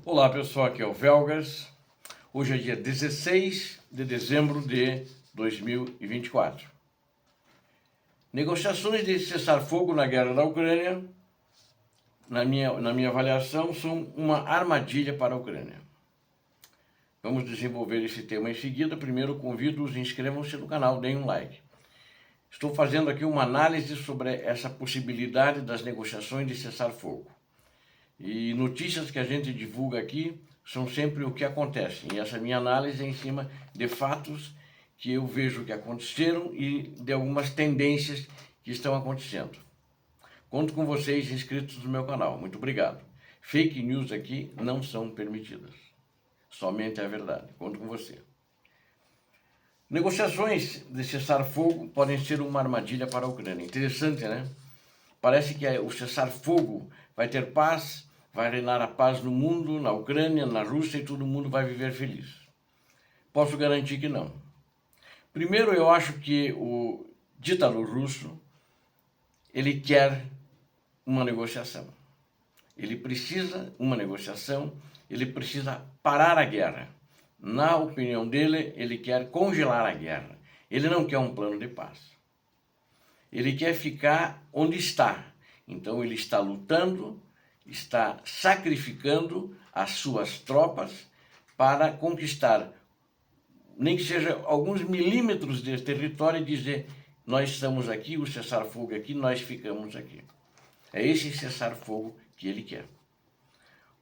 Olá pessoal, aqui é o Velgas. Hoje é dia 16 de dezembro de 2024. Negociações de cessar-fogo na guerra da Ucrânia, na minha avaliação, são uma armadilha para a Ucrânia. Vamos desenvolver esse tema em seguida. Primeiro, convido-os, inscrevam-se no canal, deem um like. Estou fazendo aqui uma análise sobre essa possibilidade das negociações de cessar-fogo. E notícias que a gente divulga aqui são sempre o que acontece. E essa minha análise é em cima de fatos que eu vejo que aconteceram e de algumas tendências que estão acontecendo. Conto com vocês inscritos no meu canal. Muito obrigado. Fake news aqui não são permitidas. Somente a verdade. Conto com você. Negociações de cessar-fogo podem ser uma armadilha para a Ucrânia. Interessante, né? Parece que o cessar-fogo vai ter paz, vai reinar a paz no mundo, na Ucrânia, na Rússia e todo mundo vai viver feliz. Posso garantir que não. Primeiro, eu acho que o ditador russo, ele quer uma negociação. Ele precisa uma negociação, ele precisa parar a guerra. Na opinião dele, ele quer congelar a guerra. Ele não quer um plano de paz. Ele quer ficar onde está. Então ele está lutando, está sacrificando as suas tropas para conquistar, nem que seja alguns milímetros de território e dizer: nós estamos aqui, o cessar-fogo aqui, nós ficamos aqui. É esse cessar-fogo que ele quer.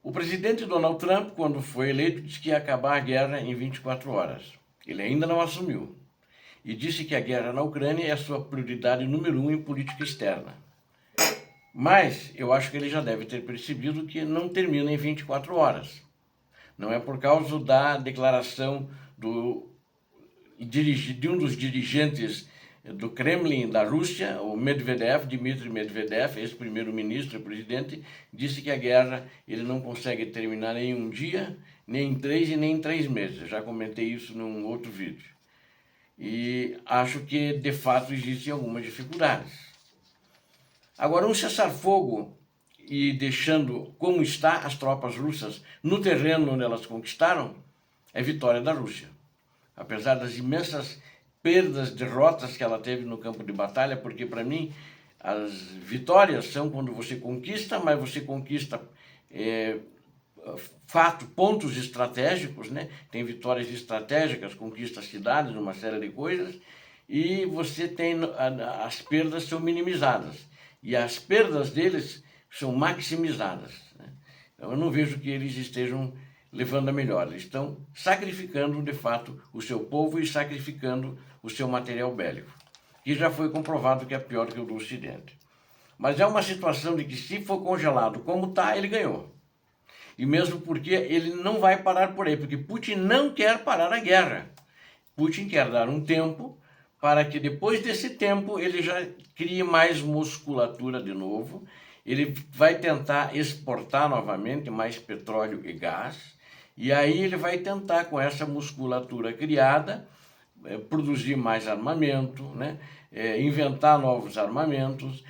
O presidente Donald Trump, quando foi eleito, disse que ia acabar a guerra em 24 horas. Ele ainda não assumiu. E disse que a guerra na Ucrânia é a sua prioridade número 1 em política externa. Mas eu acho que ele já deve ter percebido que não termina em 24 horas. Não é por causa da declaração de um dos dirigentes do Kremlin da Rússia, o Medvedev, Dmitry Medvedev, ex-primeiro-ministro e presidente, disse que a guerra ele não consegue terminar nem em um dia, nem em 3 e nem em 3 meses. Eu já comentei isso num outro vídeo. E acho que, de fato, existem algumas dificuldades. Agora, um cessar-fogo e deixando como está as tropas russas no terreno onde elas conquistaram, é vitória da Rússia. Apesar das imensas perdas, derrotas que ela teve no campo de batalha, porque para mim as vitórias são quando você conquista, mas você conquista pontos estratégicos, né? Tem vitórias estratégicas, conquista cidades, uma série de coisas, e você tem as perdas são minimizadas e as perdas deles são maximizadas, né? Então eu não vejo que eles estejam levando a melhor. Eles estão sacrificando de fato o seu povo e sacrificando o seu material bélico, que já foi comprovado que é pior que o do Ocidente. Mas é uma situação de que, se for congelado como está, ele ganhou. E mesmo porque ele não vai parar por aí, porque Putin não quer parar a guerra. Putin quer dar um tempo para que depois desse tempo ele já crie mais musculatura de novo. Ele vai tentar exportar novamente mais petróleo e gás. E aí ele vai tentar, com essa musculatura criada, produzir mais armamento, né? Inventar novos armamentos,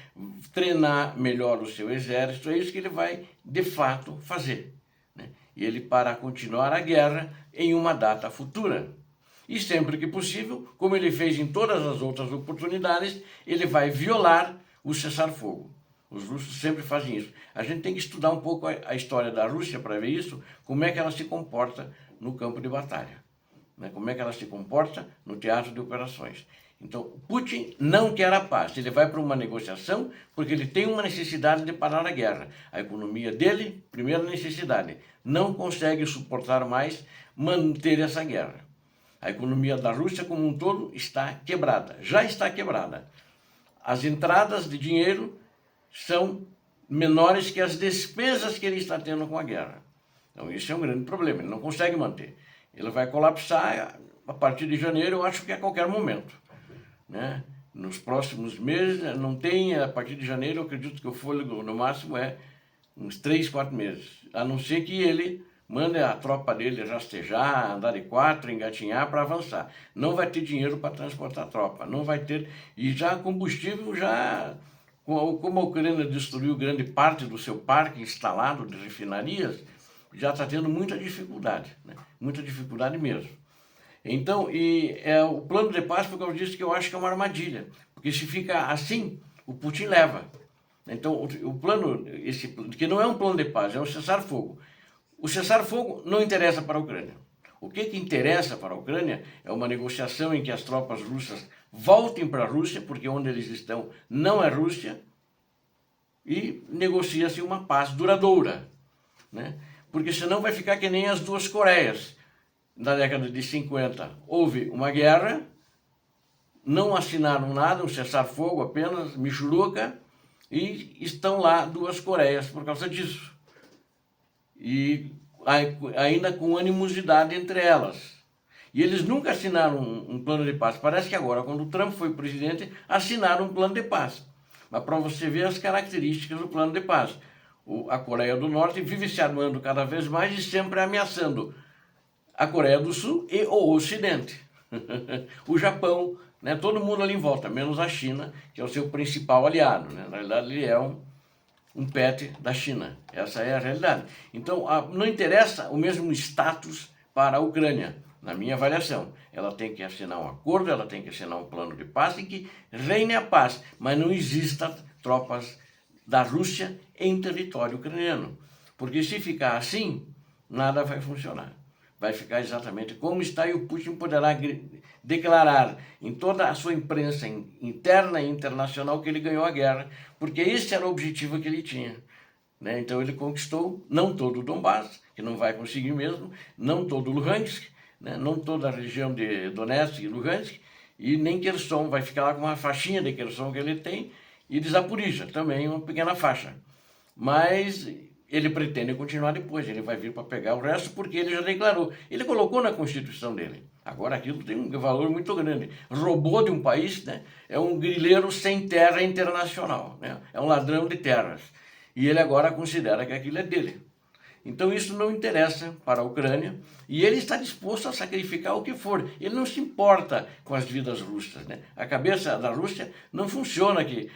treinar melhor o seu exército. É isso que ele vai, de fato, fazer, né? E ele para continuar a guerra em uma data futura. E sempre que possível, como ele fez em todas as outras oportunidades, ele vai violar o cessar-fogo. Os russos sempre fazem isso. A gente tem que estudar um pouco a história da Rússia para ver isso, como é que ela se comporta no campo de batalha, né? Como é que ela se comporta no teatro de operações. Então, Putin não quer a paz. Ele vai para uma negociação porque ele tem uma necessidade de parar a guerra. A economia dele, primeira necessidade, não consegue suportar mais manter essa guerra. A economia da Rússia como um todo está quebrada, já está quebrada. As entradas de dinheiro são menores que as despesas que ele está tendo com a guerra. Então isso é um grande problema, ele não consegue manter. Ele vai colapsar a partir de janeiro, eu acho que a qualquer momento, né? Nos próximos meses, não tem, a partir de janeiro, eu acredito que o fôlego no máximo é uns 3, 4 meses, a não ser que ele mande a tropa dele rastejar, andar de 4, engatinhar para avançar. Não vai ter dinheiro para transportar a tropa, não vai ter, e já combustível já, como a Ucrânia destruiu grande parte do seu parque instalado de refinarias, já está tendo muita dificuldade, né? Muita dificuldade mesmo. Então, o plano de paz, porque eu disse que eu acho que é uma armadilha, porque se fica assim, o Putin leva. Então, o plano, que não é um plano de paz, é um cessar-fogo. O cessar-fogo não interessa para a Ucrânia. O que interessa para a Ucrânia é uma negociação em que as tropas russas voltem para a Rússia, porque onde eles estão não é Rússia, e negocia-se uma paz duradoura, né? Porque senão vai ficar que nem as duas Coreias. Na década de 50 houve uma guerra, não assinaram nada, um cessar-fogo apenas, michuruca, e estão lá duas Coreias por causa disso. E ainda com animosidade entre elas. E eles nunca assinaram um plano de paz. Parece que agora, quando o Trump foi presidente, assinaram um plano de paz. Mas para você ver as características do plano de paz. A Coreia do Norte vive se armando cada vez mais e sempre ameaçando a Coreia do Sul e o Ocidente. O Japão, né? Todo mundo ali em volta, menos a China, que é o seu principal aliado, né? Na realidade, ele é um pet da China. Essa é a realidade. Então, não interessa o mesmo status para a Ucrânia, na minha avaliação. Ela tem que assinar um acordo, ela tem que assinar um plano de paz e que reine a paz, mas não existam tropas da Rússia em território ucraniano. Porque se ficar assim, nada vai funcionar. Vai ficar exatamente como está, e o Putin poderá declarar em toda a sua imprensa interna e internacional que ele ganhou a guerra, porque esse era o objetivo que ele tinha, né? Então ele conquistou não todo o Donbass, que não vai conseguir mesmo, não todo o Luhansk, né? Não toda a região de Donetsk e Luhansk, e nem Kherson, vai ficar lá com uma faixinha de Kherson que ele tem, e de Zaporizhia, também uma pequena faixa. Mas ele pretende continuar depois, ele vai vir para pegar o resto, porque ele já declarou, ele colocou na Constituição dele. Agora aquilo tem um valor muito grande. Roubou de um país, né? É um grileiro sem terra internacional, né? É um ladrão de terras. E ele agora considera que aquilo é dele. Então isso não interessa para a Ucrânia, e ele está disposto a sacrificar o que for. Ele não se importa com as vidas russas, né? A cabeça da Rússia não funciona, que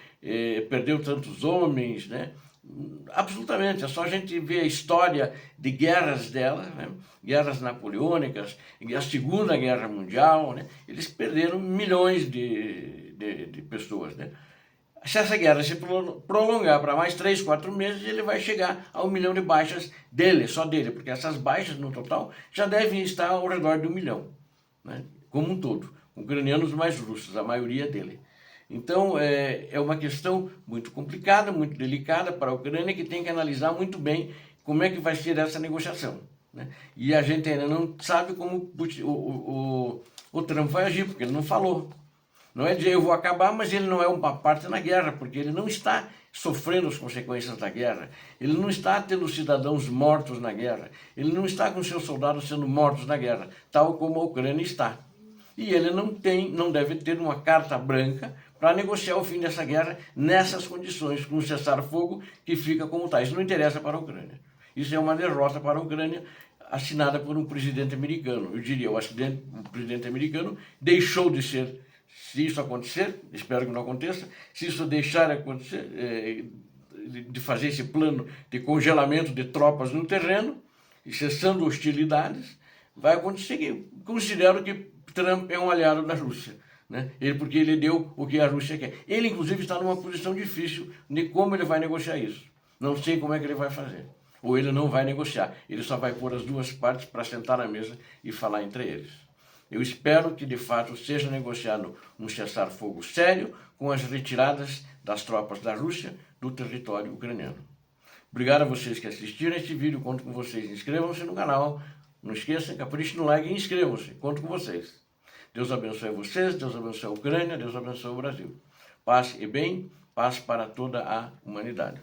perdeu tantos homens, né? Absolutamente, é só a gente ver a história de guerras dela, né? Guerras napoleônicas, a Segunda Guerra Mundial, né? Eles perderam milhões de pessoas, né? Se essa guerra se prolongar para mais 3, 4 meses, ele vai chegar a 1 milhão de baixas dele, só dele, porque essas baixas no total já devem estar ao redor de 1 milhão, né? Como um todo, ucranianos mais russos, a maioria dele. Então, é uma questão muito complicada, muito delicada para a Ucrânia, que tem que analisar muito bem como é que vai ser essa negociação, né? E a gente ainda não sabe como o Trump vai agir, porque ele não falou. Não é dizer eu vou acabar, mas ele não é uma parte na guerra, porque ele não está sofrendo as consequências da guerra, ele não está tendo cidadãos mortos na guerra, ele não está com seus soldados sendo mortos na guerra, tal como a Ucrânia está. E ele não deve ter uma carta branca para negociar o fim dessa guerra nessas condições, com um cessar-fogo que fica como está. Isso não interessa para a Ucrânia. Isso é uma derrota para a Ucrânia, assinada por um presidente americano. Eu diria, o presidente americano deixou de ser, se isso acontecer, espero que não aconteça, se isso deixar acontecer, de fazer esse plano de congelamento de tropas no terreno, e cessando hostilidades, vai acontecer que considero que Trump é um aliado da Rússia, né? Porque ele deu o que a Rússia quer. Ele, inclusive, está numa posição difícil de como ele vai negociar isso. Não sei como é que ele vai fazer. Ou ele não vai negociar. Ele só vai pôr as duas partes para sentar na mesa e falar entre eles. Eu espero que, de fato, seja negociado um cessar-fogo sério com as retiradas das tropas da Rússia do território ucraniano. Obrigado a vocês que assistiram este vídeo. Conto com vocês. Inscrevam-se no canal. Não esqueçam, caprichem no like e inscrevam-se. Conto com vocês. Deus abençoe vocês, Deus abençoe a Ucrânia, Deus abençoe o Brasil. Paz e bem, paz para toda a humanidade.